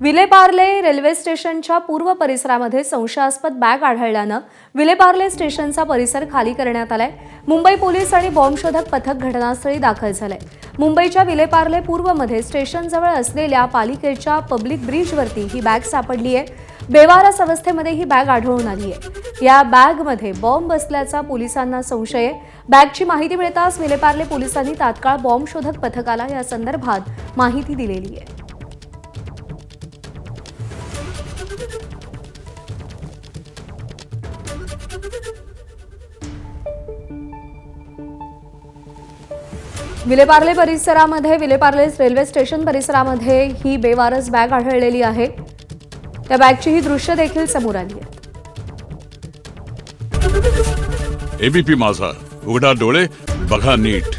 Vile Parle railway स्टेशनच्या पूर्व परिसरामध्ये संशयास्पद बॅग आढळल्यानं विलेपार्ले स्टेशनचा परिसर खाली करण्यात आलाय। मुंबई पोलीस आणि बॉम्बशोधक पथक घटनास्थळी दाखल झालंय। मुंबईच्या विलेपार्ले पूर्वमध्ये स्टेशनजवळ असलेल्या पालिकेच्या पब्लिक ब्रिजवरती ही बॅग सापडली आहे। बेवारस अवस्थेमध्ये ही बॅग आढळून आली आहे। या बॅगमध्ये बॉम्ब असल्याचा पोलिसांना संशय आहे। बॅगची माहिती मिळताच विलेपार्ले पोलिसांनी तात्काळ बॉम्बशोधक पथकाला या संदर्भात माहिती दिलेली आहे। विलेपार्ले रेल्वे स्टेशन परिसरामध्ये ही बेवारस बॅग आढळलेली आहे। त्या बॅगची ही दृश्य देखील समोर आली आहेत। एबीपी माझा, उघडा डोळे बघा नीट।